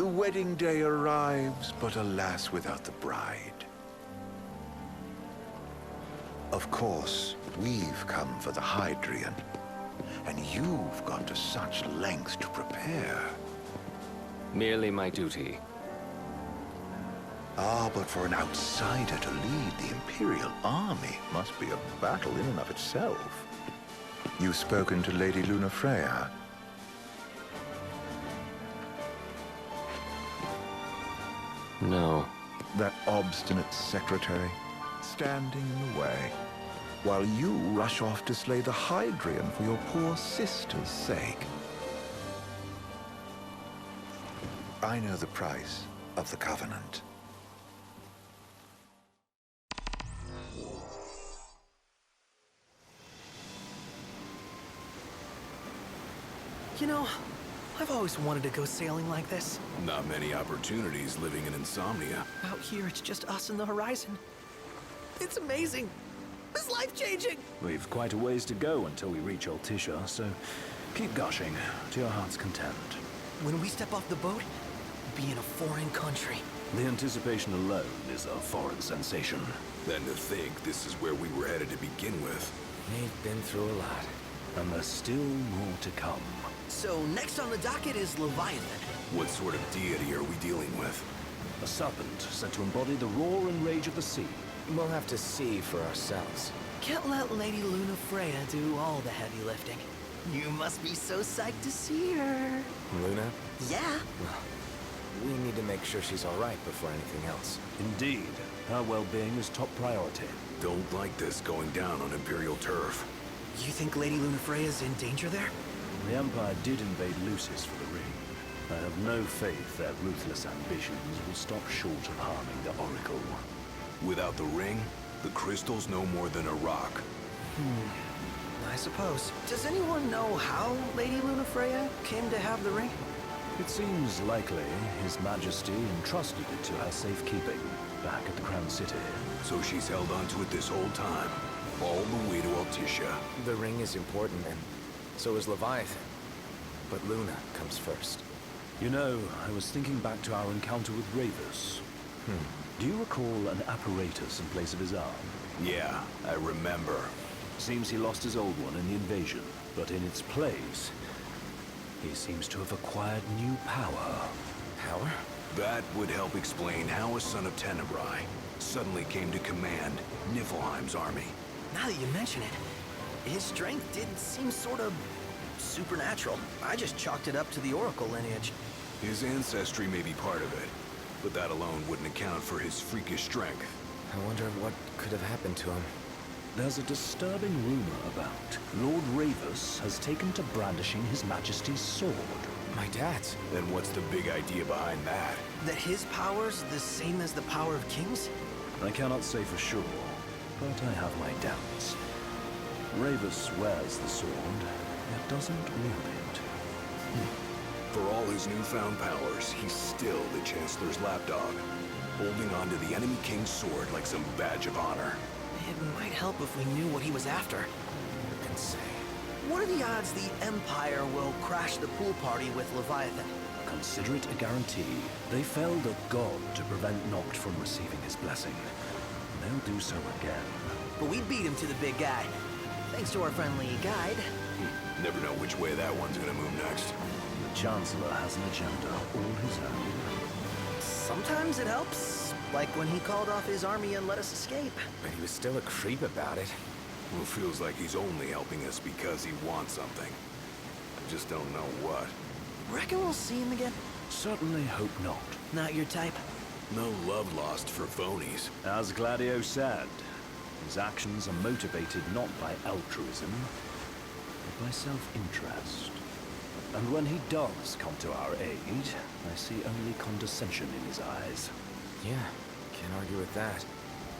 The wedding day arrives, but alas without the bride. Of course, we've come for the Hydrian, and you've gone to such lengths to prepare. Merely my duty. Ah, but for an outsider to lead the Imperial army must be a battle in and of itself. You've spoken to Lady Lunafreya? No. That obstinate secretary, standing in the way, while you rush off to slay the Hydrian for your poor sister's sake. I know the price of the Covenant. You know, I've always wanted to go sailing like this. Not many opportunities living in Insomnia. Out here, it's just us and the horizon. It's amazing. It's life-changing. We've quite a ways to go until we reach Altisha, so keep gushing to your heart's content. When we step off the boat, we'll be in a foreign country. The anticipation alone is a foreign sensation. Then to think this is where we were headed to begin with. We've been through a lot. And there's still more to come. So next on the docket is Leviathan. What sort of deity are we dealing with? A serpent said to embody the roar and rage of the sea. We'll have to see for ourselves. Can't let Lady Lunafreya do all the heavy lifting. You must be so psyched to see her. Luna? Yeah. We need to make sure she's alright before anything else. Indeed, her well-being is top priority. Don't like this going down on Imperial turf. You think Lady Lunafreya's in danger there? The Empire did invade Lucis for the ring. I have no faith their ruthless ambitions will stop short of harming the Oracle. Without the ring, the crystal's no more than a rock. I suppose. Does anyone know how Lady Lunafreya came to have the ring? It seems likely His Majesty entrusted it to her safekeeping back at the Crown City. So she's held onto it this whole time, all the way to Altisha. The ring is important, and so is Leviathan. But Luna comes first. You know, I was thinking back to our encounter with Ravus. Do you recall an apparatus in place of his arm? Yeah, I remember. Seems he lost his old one in the invasion, but in its place, he seems to have acquired new power. Power? That would help explain how a son of Tenebrae suddenly came to command Niflheim's army. Now that you mention it, his strength did seem sort of supernatural. I just chalked it up to the Oracle lineage. His ancestry may be part of it, but that alone wouldn't account for his freakish strength. I wonder what could have happened to him. There's a disturbing rumor about Lord Ravus has taken to brandishing His Majesty's sword. My dad's. Then what's the big idea behind that? That his power's the same as the power of kings? I cannot say for sure, but I have my doubts. Ravus wears the sword, yet doesn't wield it. For all his newfound powers, he's still the Chancellor's lapdog, holding on to the enemy king's sword like some badge of honor. It might help if we knew what he was after. Who can say? What are the odds the Empire will crash the pool party with Leviathan? Consider it a guarantee. They felled a god to prevent Noct from receiving his blessing. They'll do so again. But we beat him to the big guy. Thanks to our friendly guide. Never know which way that one's gonna move next. The Chancellor has an agenda all his own. Sometimes it helps. Like when he called off his army and let us escape. But he was still a creep about it. Well, feels like he's only helping us because he wants something. I just don't know what. Reckon we'll see him again? Certainly hope not. Not your type? No love lost for phonies. As Gladio said, his actions are motivated not by altruism, but by self-interest. And when he does come to our aid, I see only condescension in his eyes. Yeah, can't argue with that.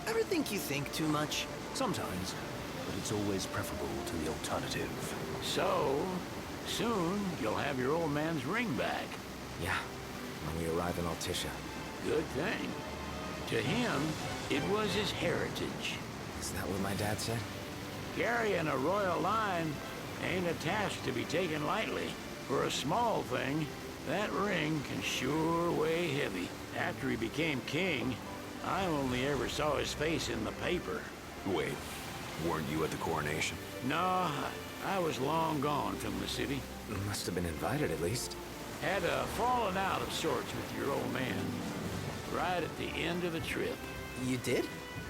Ever think you think too much? Sometimes, but it's always preferable to the alternative. So, soon you'll have your old man's ring back. Yeah, when we arrive in Altisha. Good thing. To him, it was his heritage. Is that what my dad said? Carrying a royal line ain't a task to be taken lightly. For a small thing, That ring can sure weigh heavy. After he became king, I only ever saw his face in the paper. Wait, weren't you at the coronation? No, I was long gone from the city. Must have been invited at least. Had a falling out of sorts with your old man. Right at the end of the trip. You did?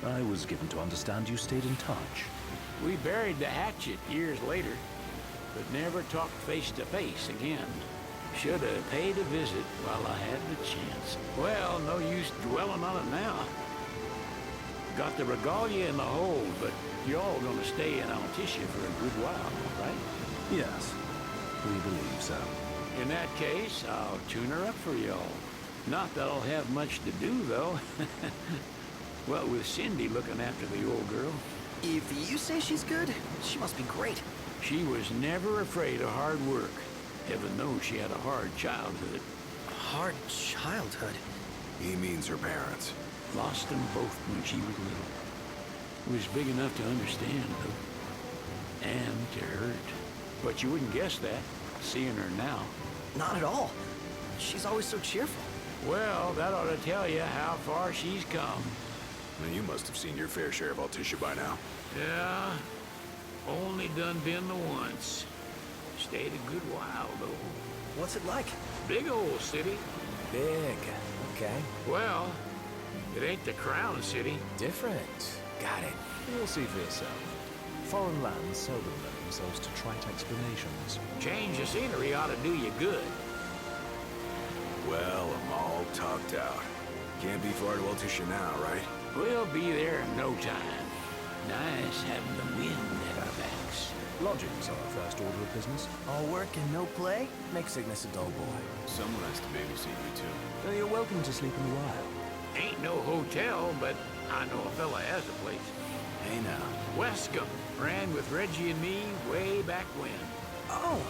I was given to understand you stayed in touch. We buried the hatchet years later, but never talked face to face again. Should have paid a visit while I had the chance. Well, no use dwelling on it now. Got the regalia in the hold, but y'all gonna stay in Altitia for a good while, right? Yes, we believe so. In that case, I'll tune her up for y'all. Not that I'll have much to do, though. Well, with Cindy looking after the old girl. If you say she's good, she must be great. She was never afraid of hard work. Heaven knows she had a hard childhood. Hard childhood. He means her parents. Lost them both when she was little. Was big enough to understand, though. And to hurt. But you wouldn't guess that, seeing her now. Not at all. She's always so cheerful. Well, that ought to tell you how far she's come. And you must have seen your fair share of Altitia by now. Yeah, only done been the once. Stayed a good while, though. What's it like? Big old city. Big. Okay. Well, it ain't the crown city. Different. Got it. You'll see for yourself. Foreign lands seldom lend themselves to trite explanations. Change of scenery ought to do you good. Well, I'm all talked out. Can't be far to Altitia now, right? We'll be there in no time. Nice having the wind at our backs. Lodgings are our first order of business. All work and no play? Make Cygnus a dull boy. Someone has to babysit you, too. You're welcome to sleep in the wild. Ain't no hotel, but I know a fella has a place. Hey, now. Wescombe ran with Reggie and me way back when. Oh,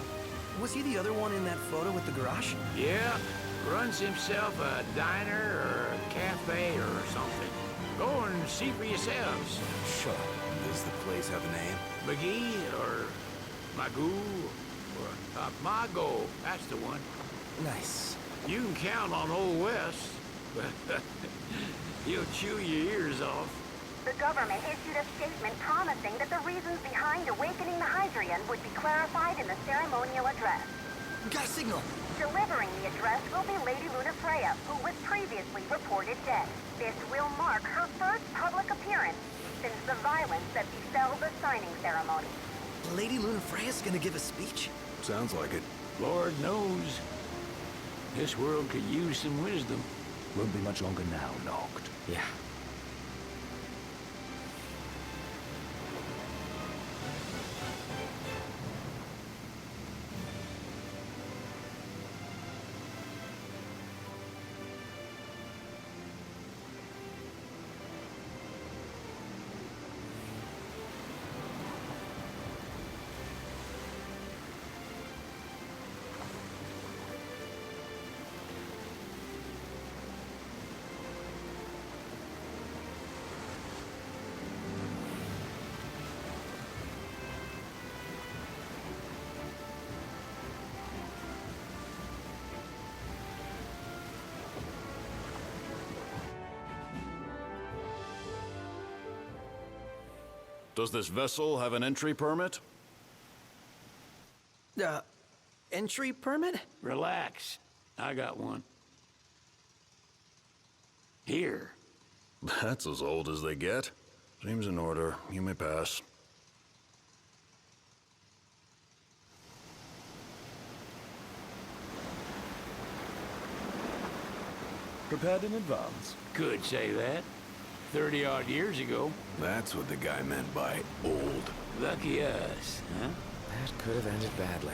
was he the other one in that photo with the garage? Yeah, runs himself a diner or a cafe or something. Go and see for yourselves. Sure. Does the place have a name? McGee or Magoo or Mago, that's the one. Nice. You can count on Old West, but he'll chew your ears off. The government issued a statement promising that the reasons behind awakening the Hydrian would be clarified in the ceremonial address. Got a signal. Delivering the address will be Lady Luna Freya, who was previously reported dead. This will mark her first public appearance since the violence that befell the signing ceremony. Lady Luna Freya's gonna give a speech? Sounds like it. Lord knows, this world could use some wisdom. Won't be much longer now, Noct. Yeah. Does this vessel have an entry permit? Entry permit? Relax, I got one. Here. That's as old as they get. Seems in order. You may pass. Prepared in advance. Could say that. 30-odd years ago. That's what the guy meant by old. Lucky us, huh? That could have ended badly.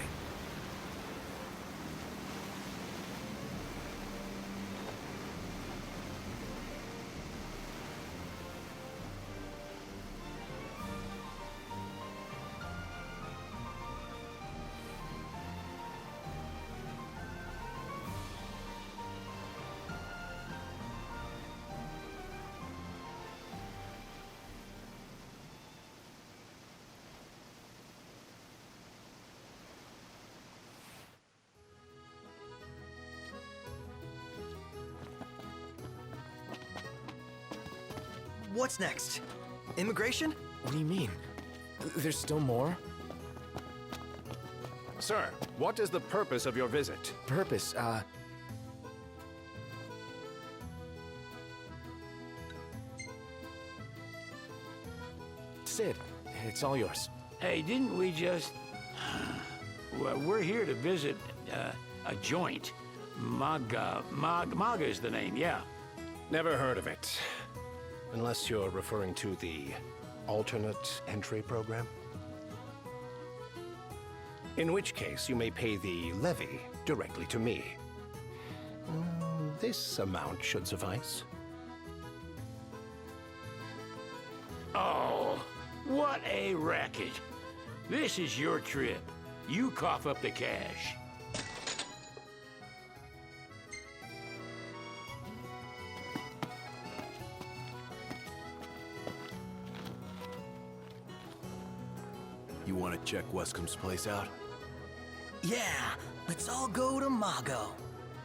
What's next? Immigration? What do you mean? There's still more? Sir, what is the purpose of your visit? Purpose, Sid, it's all yours. Hey, didn't we just... Well, we're here to visit a joint. Maga's the name, yeah. Never heard of it. Unless you're referring to the alternate entry program. In which case, you may pay the levy directly to me. This amount should suffice. Oh, what a racket. This is your trip. You cough up the cash. You want to check Wescom's place out? Yeah, let's all go to Mago.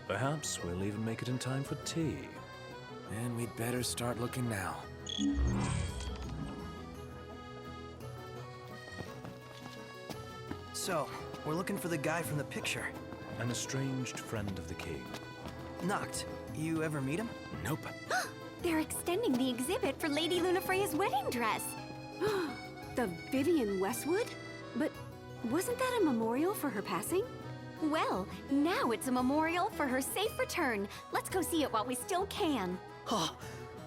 Perhaps we'll even make it in time for tea. And we'd better start looking now. So, we're looking for the guy from the picture. An estranged friend of the king. Noct, you ever meet him? Nope. They're extending the exhibit for Lady Lunafreya's wedding dress. The Vivian Westwood? But wasn't that a memorial for her passing? Well, now it's a memorial for her safe return. Let's go see it while we still can. Oh,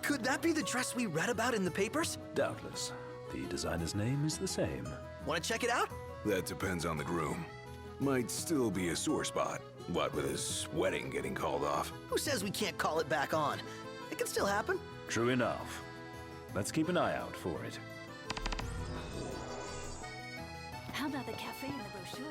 could that be the dress we read about in the papers? Doubtless. The designer's name is the same. Want to check it out? That depends on the groom. Might still be a sore spot. What with his wedding getting called off? Who says we can't call it back on? It can still happen. True enough. Let's keep an eye out for it. How about the cafe in the brochure?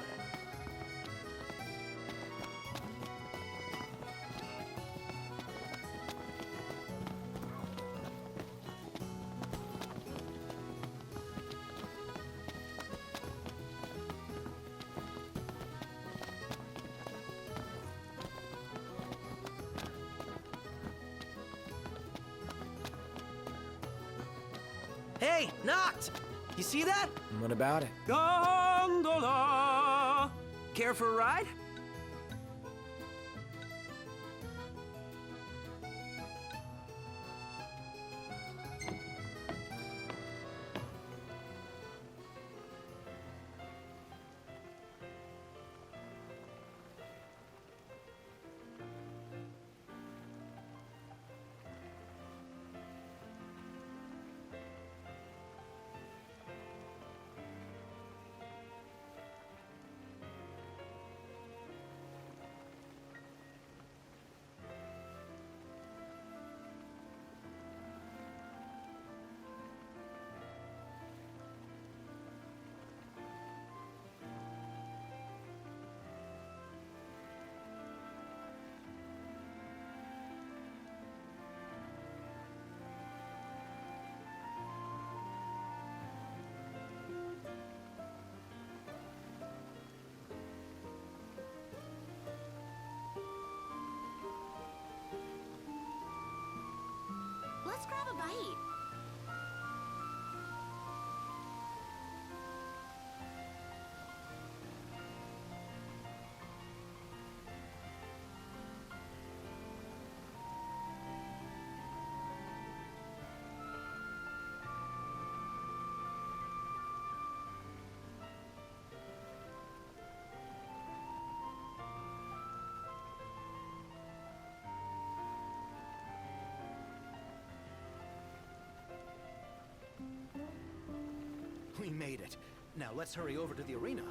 Hey, Noct! You see that? What about it? Gondola! Care for a ride? Let's grab a bite. We made it. Now let's hurry over to the arena.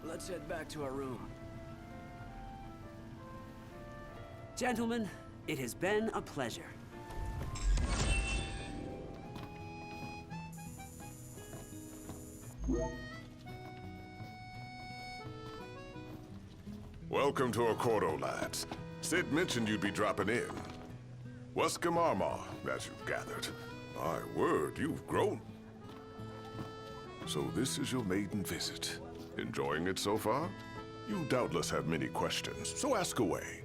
Let's head back to our room. Gentlemen, it has been a pleasure. Welcome to Accordo, lads. Sid mentioned you'd be dropping in. Wescom Armor, as you've gathered. My word, you've grown. So this is your maiden visit. Enjoying it so far? You doubtless have many questions, so ask away.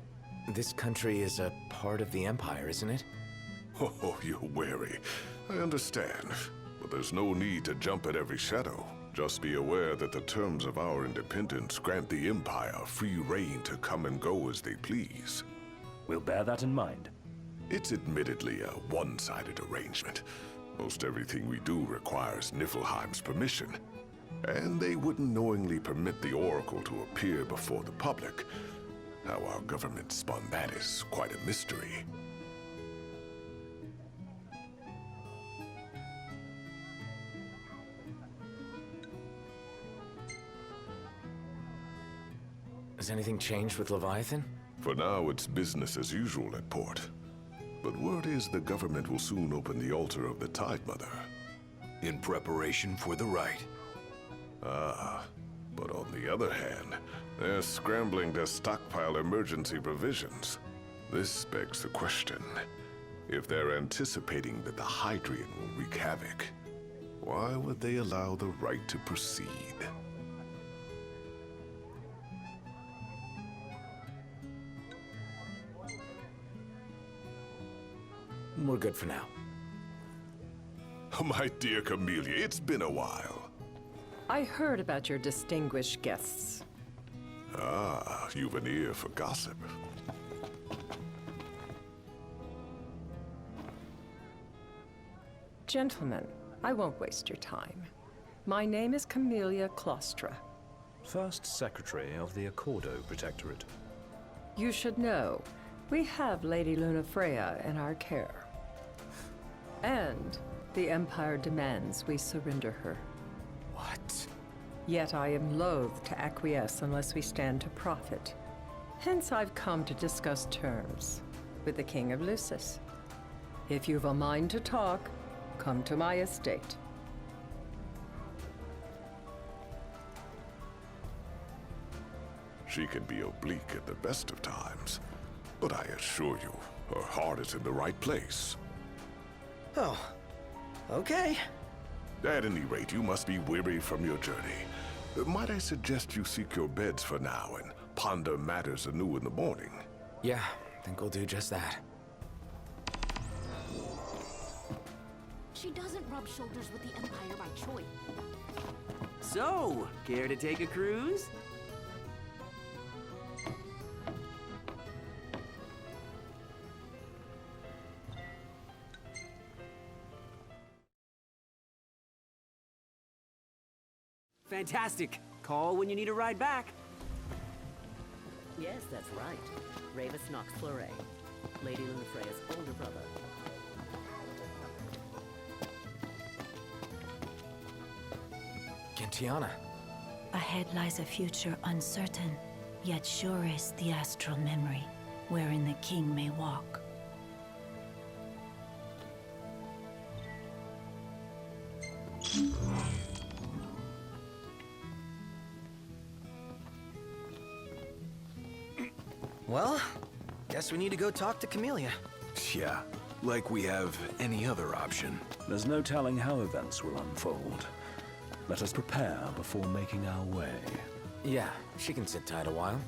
This country is a part of the Empire, isn't it? Oh, you're wary. I understand. But there's no need to jump at every shadow. Just be aware that the terms of our independence grant the Empire free reign to come and go as they please. We'll bear that in mind. It's admittedly a one-sided arrangement. Most everything we do requires Niflheim's permission. And they wouldn't knowingly permit the Oracle to appear before the public. How our government spun that is quite a mystery. Has anything changed with Leviathan? For now, it's business as usual at port. But word is the government will soon open the altar of the Tide Mother. In preparation for the rite. Ah, but on the other hand, they're scrambling to stockpile emergency provisions. This begs the question, if they're anticipating that the Hydrian will wreak havoc, why would they allow the rite to proceed? We're good for now. My dear Camellia, it's been a while. I heard about your distinguished guests. Ah, you've an ear for gossip. Gentlemen, I won't waste your time. My name is Camellia Claustra. First Secretary of the Accordo Protectorate. You should know, we have Lady Lunafreya in our care. And the Empire demands we surrender her. What? Yet I am loath to acquiesce unless we stand to profit. Hence I've come to discuss terms with the King of Lucis. If you've a mind to talk, come to my estate. She can be oblique at the best of times, but I assure you, her heart is in the right place. Oh, okay. At any rate, you must be weary from your journey. Might I suggest you seek your beds for now and ponder matters anew in the morning? Yeah, I think we'll do just that. She doesn't rub shoulders with the Empire by choice. So, care to take a cruise? Fantastic. Call when you need a ride back. Yes, that's right. Ravis Nox Fleuret, Lady Lunafreya's older brother. Gentiana. Ahead lies a future uncertain, yet sure is the astral memory, wherein the king may walk. Well, guess we need to go talk to Camellia. Yeah, like we have any other option. There's no telling how events will unfold. Let us prepare before making our way. Yeah, she can sit tight a while.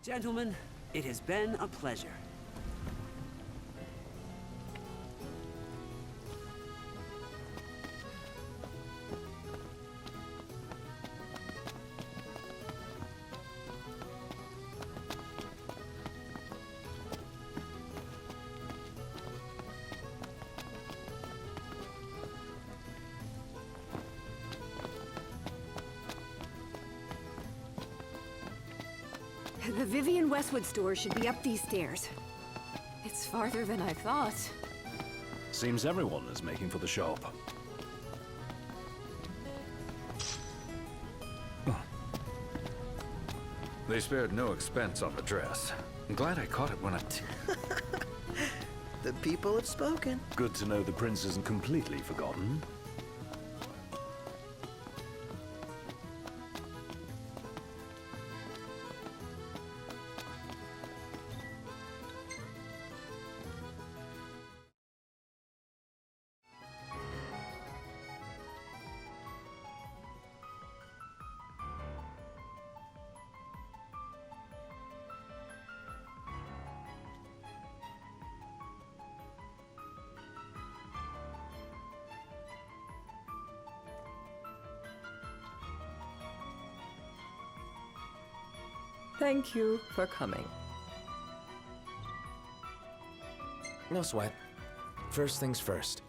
Gentlemen, it has been a pleasure. The Vivian Westwood store should be up these stairs. It's farther than I thought. Seems everyone is making for the shop. They spared no expense on the dress. I'm glad I caught it when I... The people have spoken. Good to know the prince isn't completely forgotten. Thank you for coming. No sweat. First things first.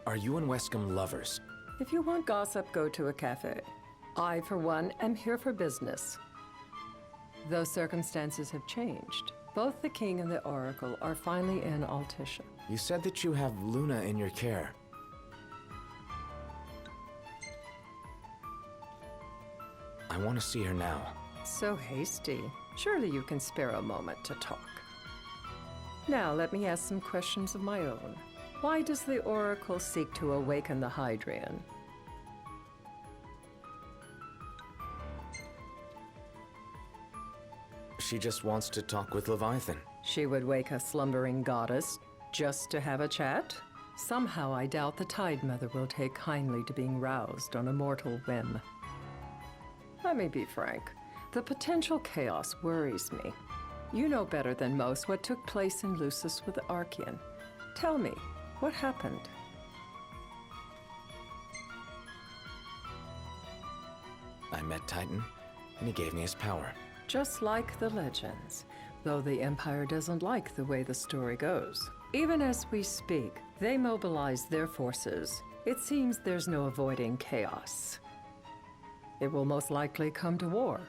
Are you and Wescombe lovers? If you want gossip, go to a cafe. I, for one, am here for business. Though circumstances have changed, both the king and the oracle are finally in Altissia. You said that you have Luna in your care. I want to see her now. So hasty. Surely you can spare a moment to talk. Now, let me ask some questions of my own. Why does the oracle seek to awaken the Hydrian? She just wants to talk with Leviathan. She would wake a slumbering goddess just to have a chat? Somehow I doubt the Tide Mother will take kindly to being roused on a mortal whim. Let me be frank. The potential chaos worries me. You know better than most what took place in Lucis with the Archean. Tell me, what happened? I met Titan, and he gave me his power. Just like the legends, though the Empire doesn't like the way the story goes. Even as we speak, they mobilize their forces. It seems there's no avoiding chaos. It will most likely come to war.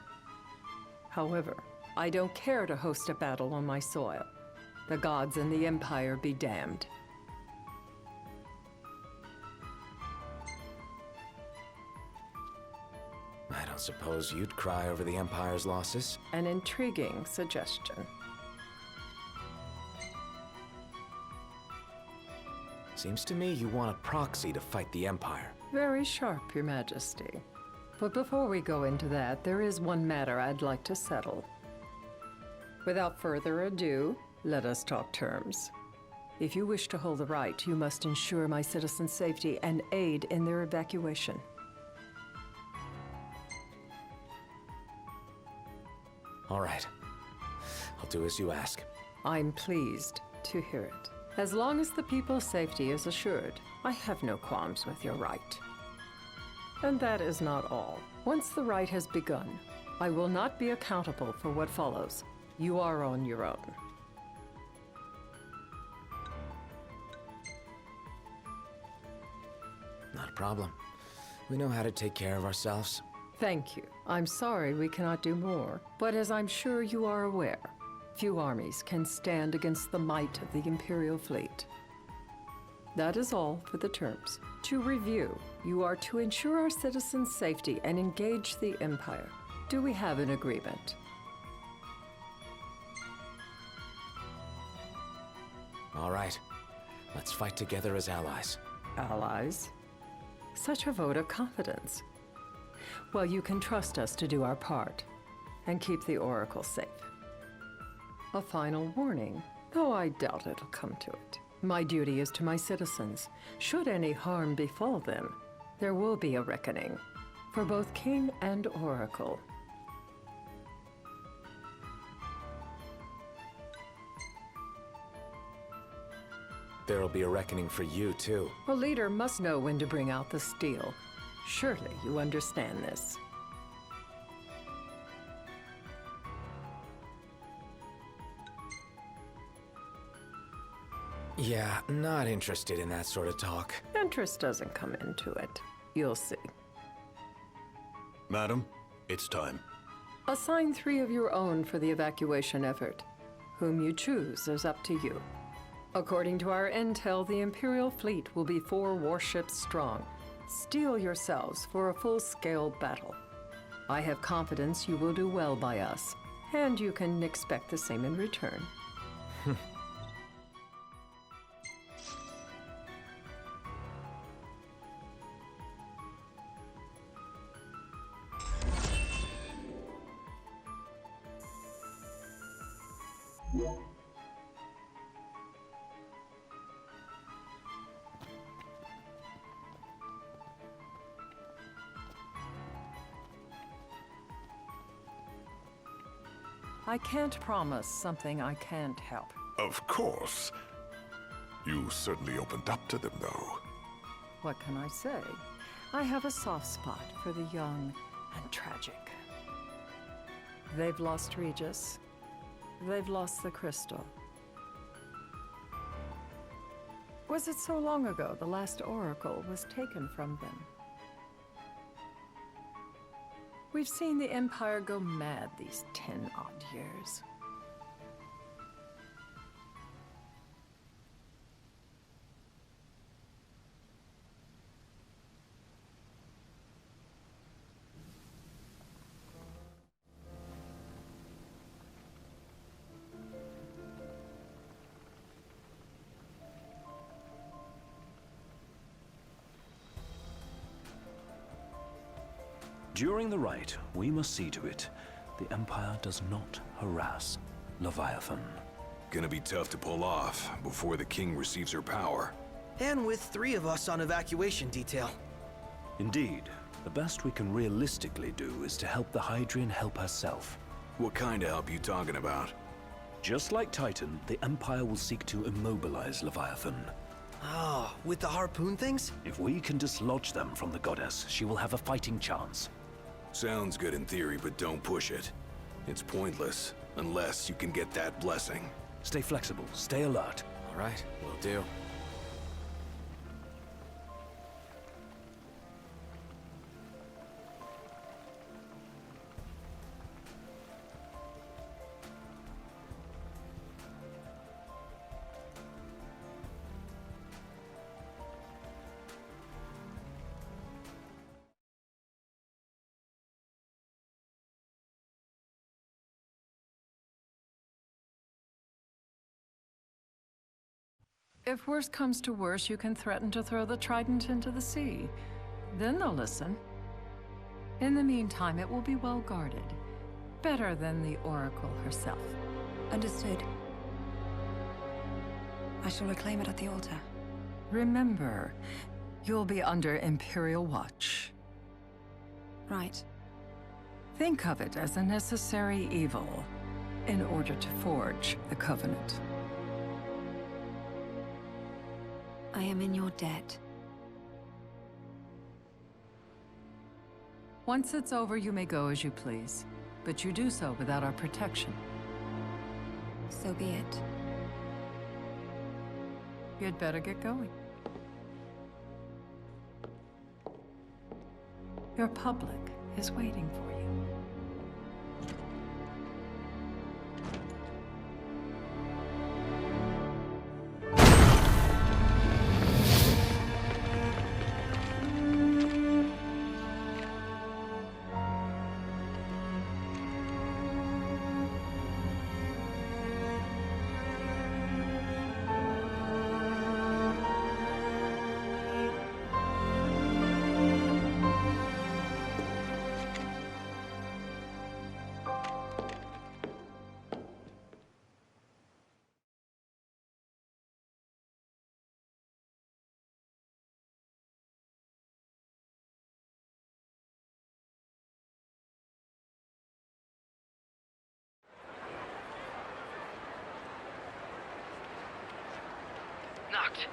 However, I don't care to host a battle on my soil. The gods and the Empire be damned. I don't suppose you'd cry over the Empire's losses? An intriguing suggestion. Seems to me you want a proxy to fight the Empire. Very sharp, Your Majesty. But before we go into that, there is one matter I'd like to settle. Without further ado, let us talk terms. If you wish to hold the right, you must ensure my citizens' safety and aid in their evacuation. All right. I'll do as you ask. I'm pleased to hear it. As long as the people's safety is assured, I have no qualms with your right. And that is not all. Once the rite has begun, I will not be accountable for what follows. You are on your own. Not a problem. We know how to take care of ourselves. Thank you. I'm sorry we cannot do more, but as I'm sure you are aware, few armies can stand against the might of the Imperial fleet. That is all for the terms. To review, you are to ensure our citizens' safety and engage the Empire. Do we have an agreement? All right. Let's fight together as allies. Allies? Such a vote of confidence. Well, you can trust us to do our part and keep the Oracle safe. A final warning, though I doubt it'll come to it. My duty is to my citizens. Should any harm befall them, there will be a reckoning for both King and Oracle. There'll be a reckoning for you, too. A leader must know when to bring out the steel. Surely you understand this. Yeah, not interested in that sort of talk. Interest doesn't come into it. You'll see. Madam, it's time. Assign 3 of your own for the evacuation effort. Whom you choose is up to you. According to our intel, the Imperial fleet will be 4 warships strong. Steel yourselves for a full-scale battle. I have confidence you will do well by us, and you can expect the same in return. I can't promise something I can't help. Of course. You certainly opened up to them, though. What can I say? I have a soft spot for the young and tragic. They've lost Regis. They've lost the crystal. Was it so long ago the last oracle was taken from them? We've seen the Empire go mad these 10-odd years. During the rite, we must see to it the Empire does not harass Leviathan. Gonna be tough to pull off before the king receives her power. And with 3 of us on evacuation detail. Indeed. The best we can realistically do is to help the Hydrian help herself. What kind of help you talking about? Just like Titan, the Empire will seek to immobilize Leviathan. Oh, with the harpoon things? If we can dislodge them from the goddess, she will have a fighting chance. Sounds good in theory, but don't push it. It's pointless, unless you can get that blessing. Stay flexible, stay alert. All right, will do. If worse comes to worse, you can threaten to throw the trident into the sea. Then they'll listen. In the meantime, it will be well guarded. Better than the Oracle herself. Understood. I shall reclaim it at the altar. Remember, you'll be under Imperial watch. Right. Think of it as a necessary evil in order to forge the Covenant. I am in your debt. Once it's over, you may go as you please. But you do so without our protection. So be it. You'd better get going. Your public is waiting for you. Noct,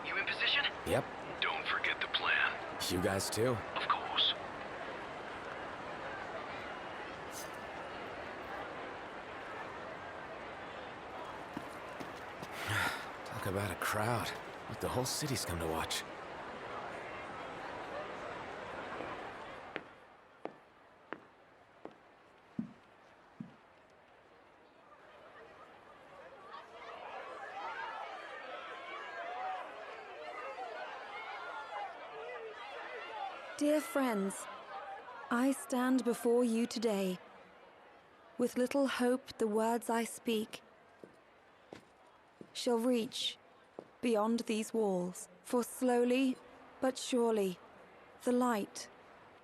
you in position? Yep. Don't forget the plan. You guys too? Of course. Talk about a crowd. Like the whole city's come to watch. Dear friends, I stand before you today with little hope the words I speak shall reach beyond these walls. For slowly but surely, the light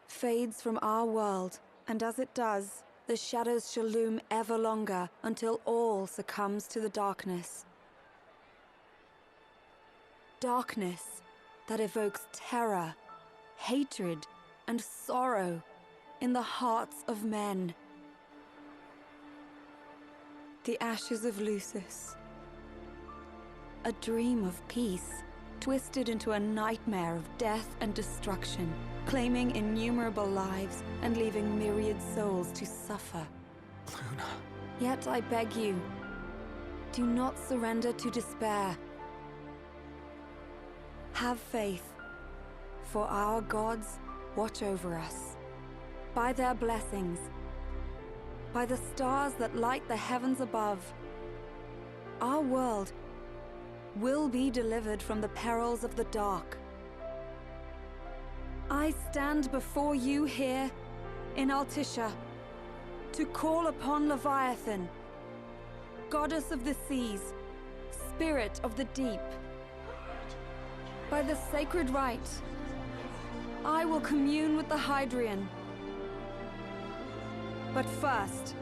fades from our world, and as it does, the shadows shall loom ever longer until all succumbs to the darkness. Darkness that evokes terror, hatred, and sorrow in the hearts of men. The ashes of Lucis. A dream of peace, twisted into a nightmare of death and destruction, claiming innumerable lives and leaving myriad souls to suffer. Luna. Yet I beg you, do not surrender to despair. Have faith, for our gods watch over us. By their blessings, by the stars that light the heavens above, our world will be delivered from the perils of the dark. I stand before you here in Altissia to call upon Leviathan, goddess of the seas, spirit of the deep. By the sacred rite, I will commune with the Hydrian. But first,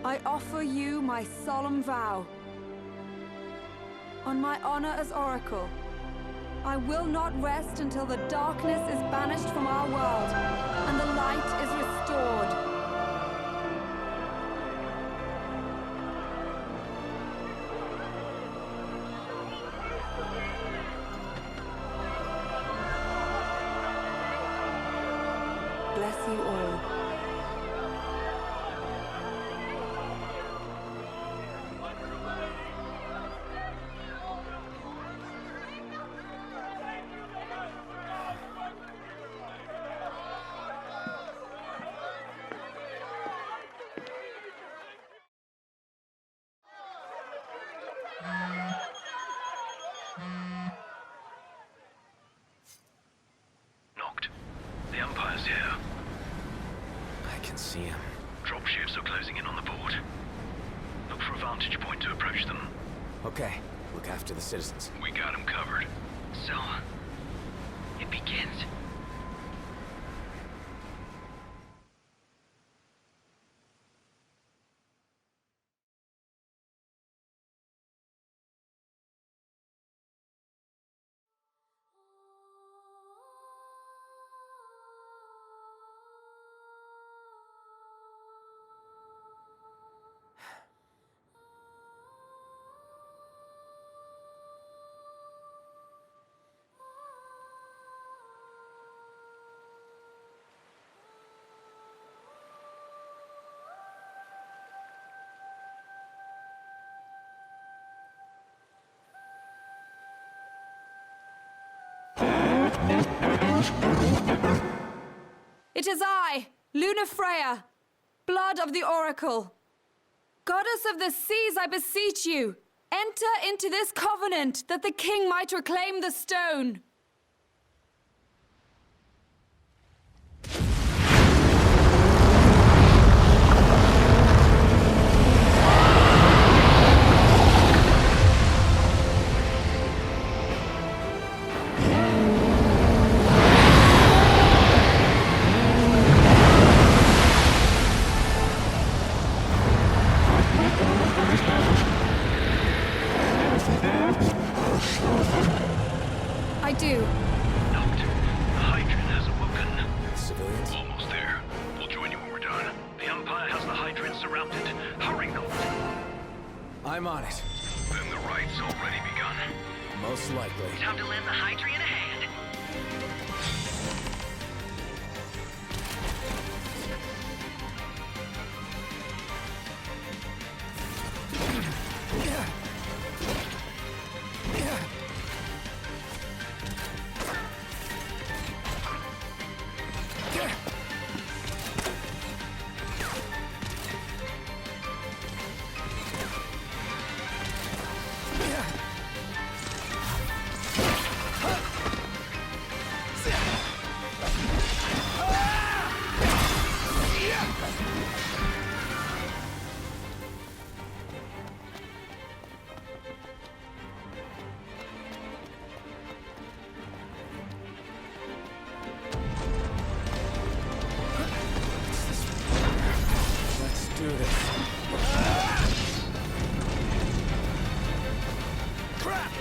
I offer you my solemn vow. On my honor as Oracle, I will not rest until the darkness is banished from our world and the light is restored. Bless you all. Knocked. The Empire's here. I can see him. Dropships are closing in on the board. Look for a vantage point to approach them. Okay, look after the citizens. We got them covered. So, it begins. It is I, Lunafreya, blood of the Oracle. Goddess of the seas, I beseech you, enter into this covenant that the king might reclaim the stone. I do. Knocked. The Hydrian has awoken. Civilians? Almost there. We'll join you when we're done. The Empire has the Hydrian surrounded. Hurry, Knocked. I'm on it. Then the rite's already begun. Most likely. Time to lend the Hydrian a hand. crap!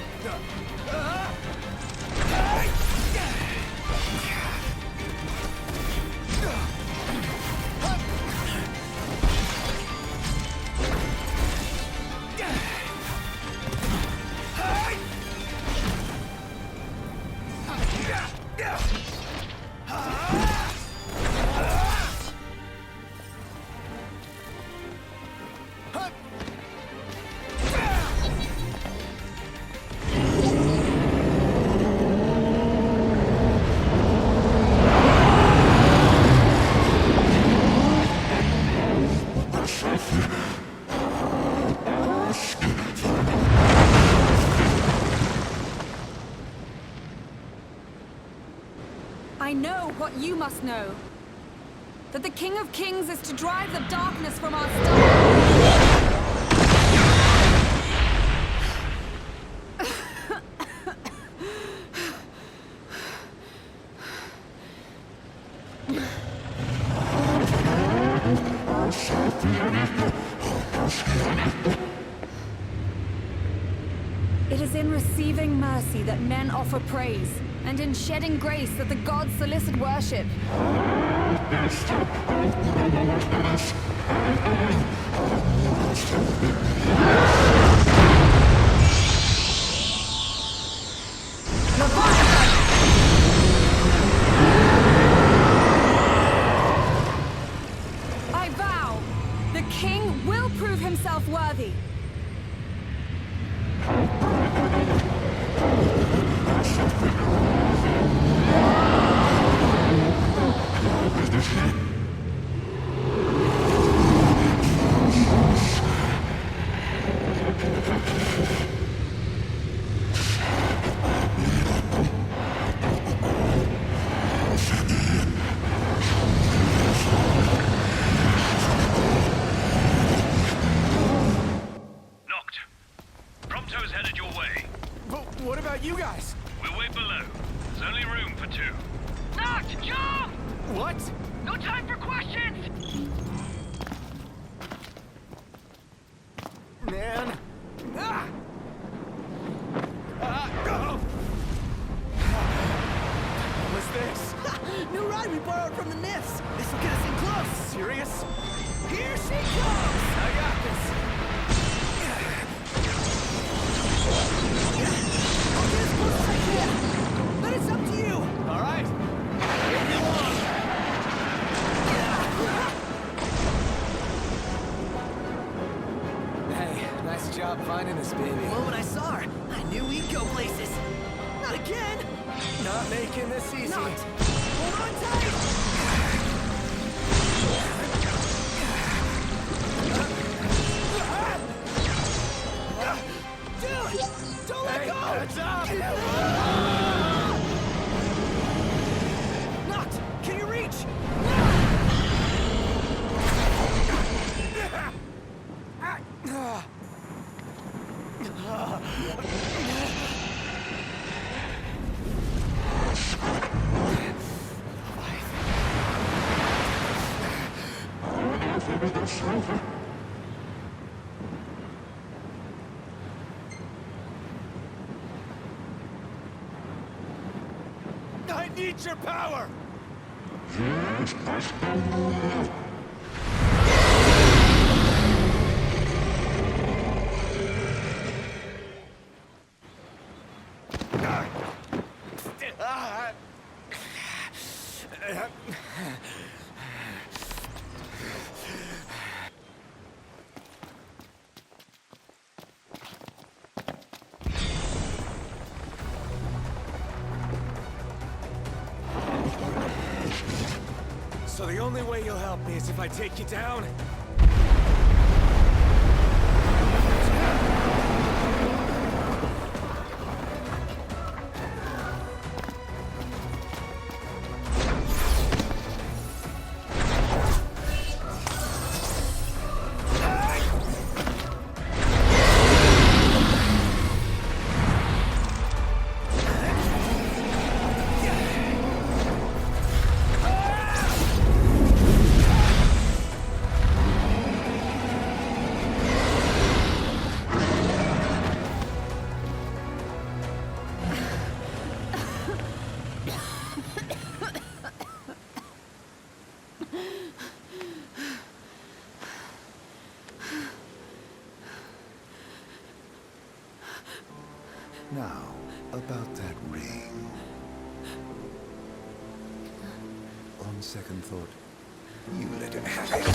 I know what you must know. That the King of Kings is to drive the darkness from our star. It is in receiving mercy that men offer praise, and in shedding grace that the gods solicit worship. I vow, the king will prove himself worthy. What about you guys? We'll wait below. There's only room for two. Noct, jump! What? No time for questions! Man. Ah! Oh! What's this? New ride we borrowed from the Nifs. This will get us in close. Serious? Here she comes! I got this. I'll get as close as I can. But it's up to you. All right. Get me along. Hey, nice job finding this baby. The moment I saw her, I knew we'd go places. Not again! Not making this easy. Not. Hold on tight! Dude! Don't let go! Heads up! Noct! Can you reach? I need your power! So the only way you'll help me is if I take you down? Now, about that ring. On second thought, you let him have it.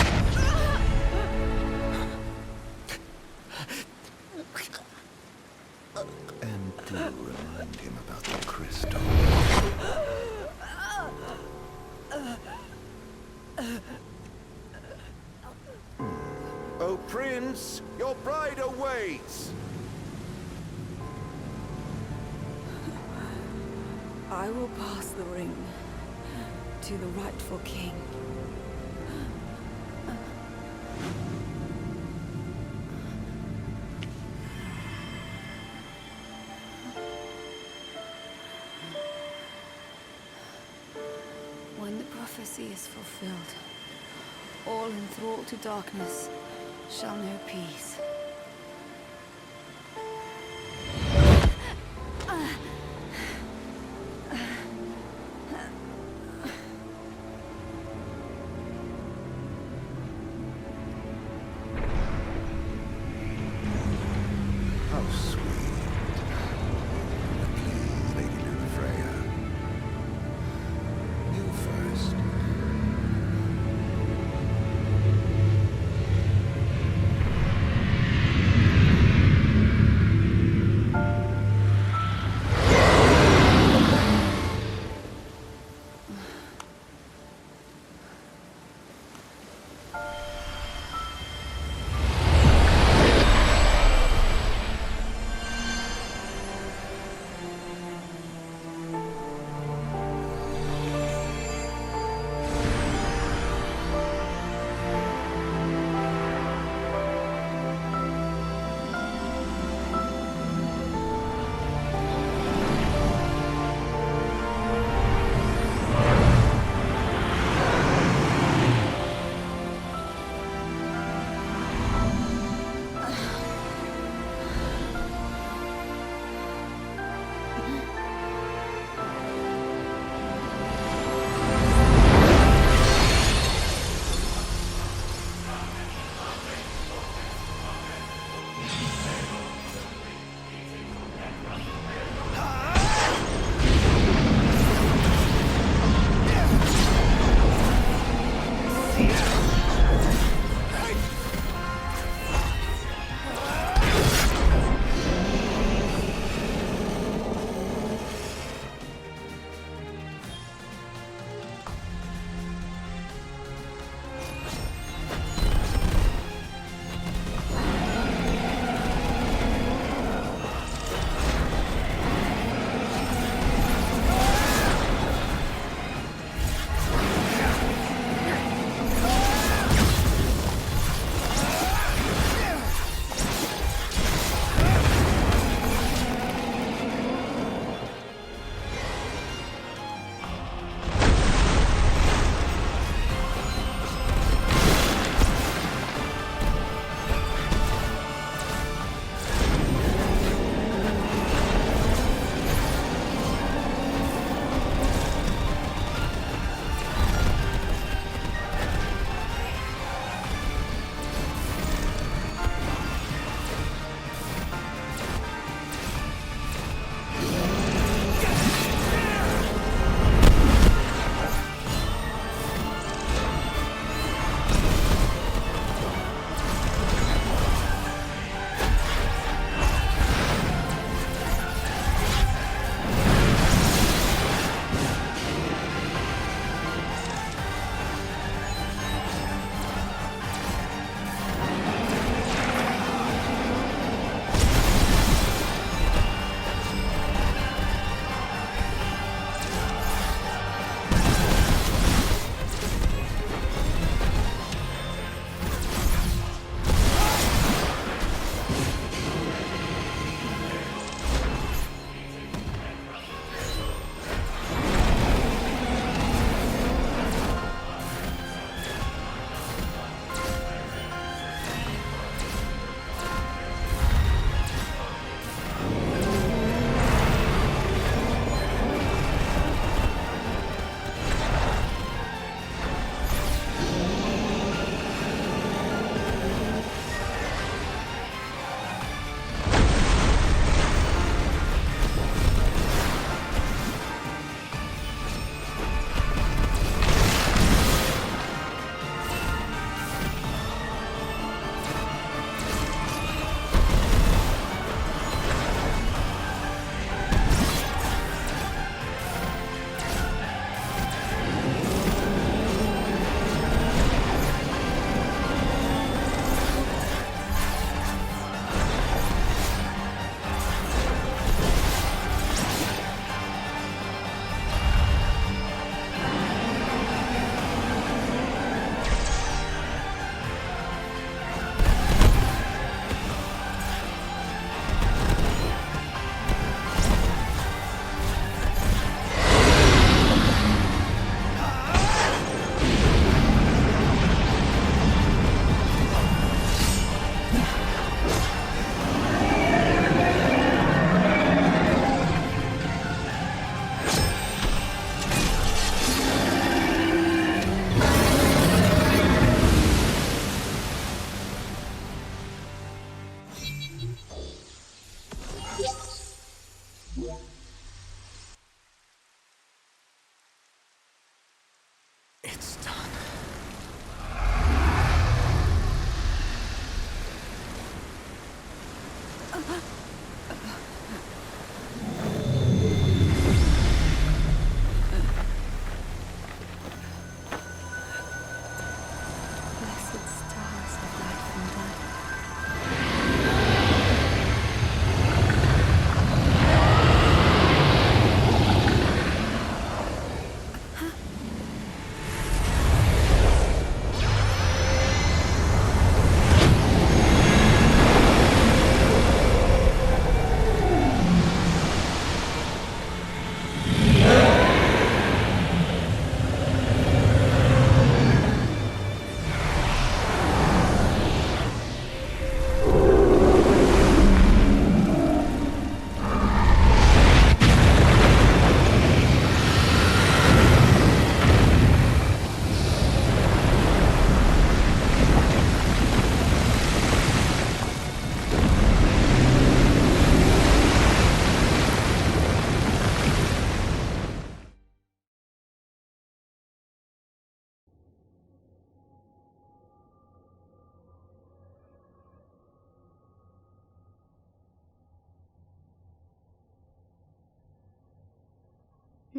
And do remind him about the crystal. Oh, Prince, your bride awaits! I will pass the ring to the rightful king. When the prophecy is fulfilled, all enthralled to darkness shall know peace. How sweet. Please, Lady Lunafreya. You first.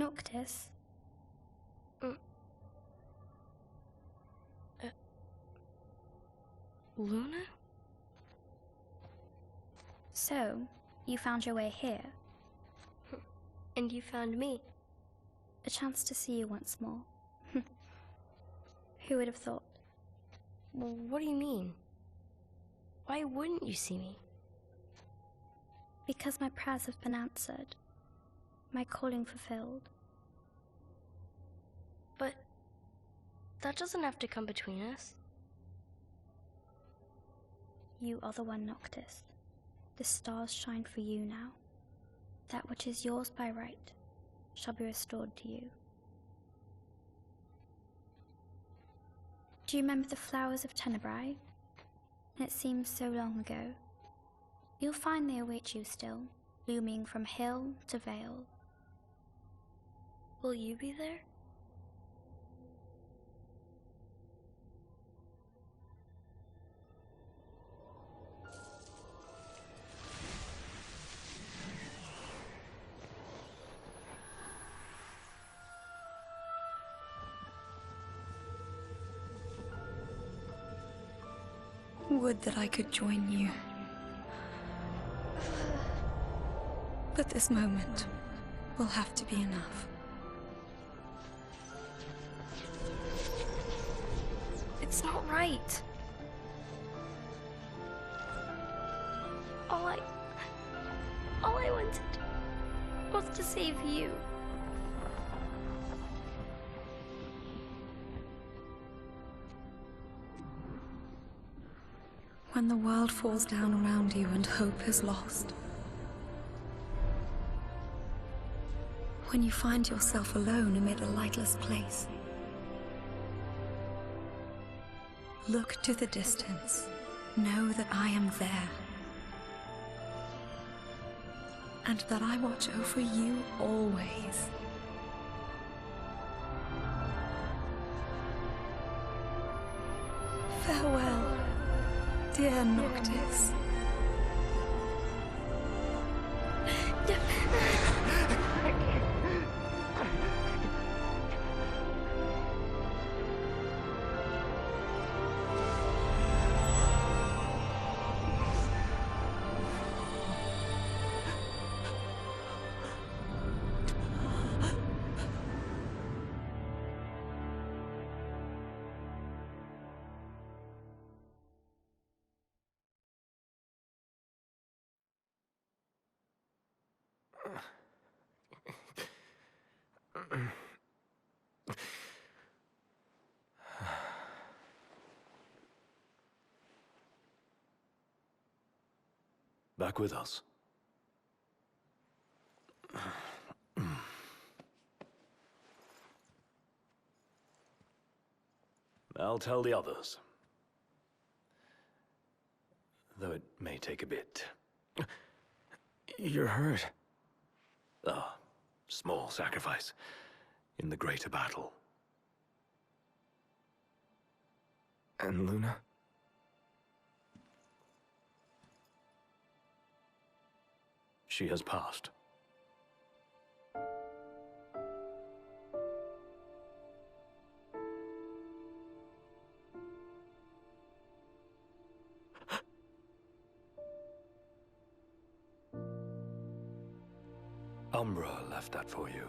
Noctis? Luna? So, you found your way here. And you found me. A chance to see you once more. Who would have thought? Well, what do you mean? Why wouldn't you see me? Because my prayers have been answered. My calling fulfilled. But that doesn't have to come between us. You are the one, Noctis. The stars shine for you now. That which is yours by right shall be restored to you. Do you remember the flowers of Tenebrae? It seems so long ago. You'll find they await you still, blooming from hill to vale. Will you be there? Would that I could join you. But this moment will have to be enough. It's not right. All I wanted was to save you. When the world falls down around you and hope is lost. When you find yourself alone amid a lightless place. Look to the distance. Know that I am there. And that I watch over you always. Farewell, dear Noctis. Back with us. I'll tell the others. Though it may take a bit. You're hurt. Ah, small sacrifice in the greater battle. And Luna? She has passed. Umbra left that for you.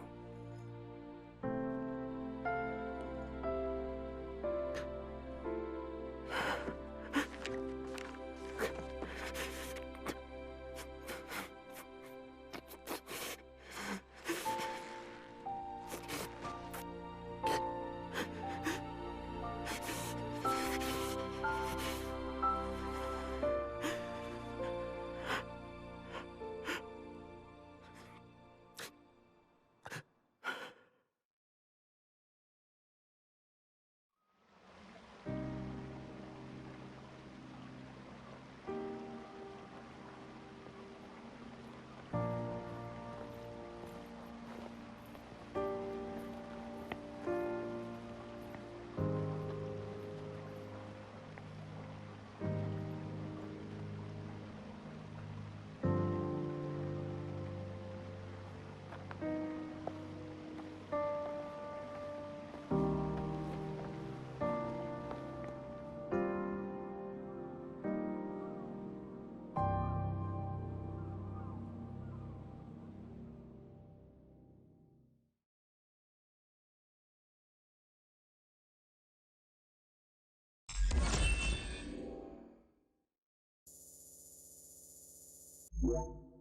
you.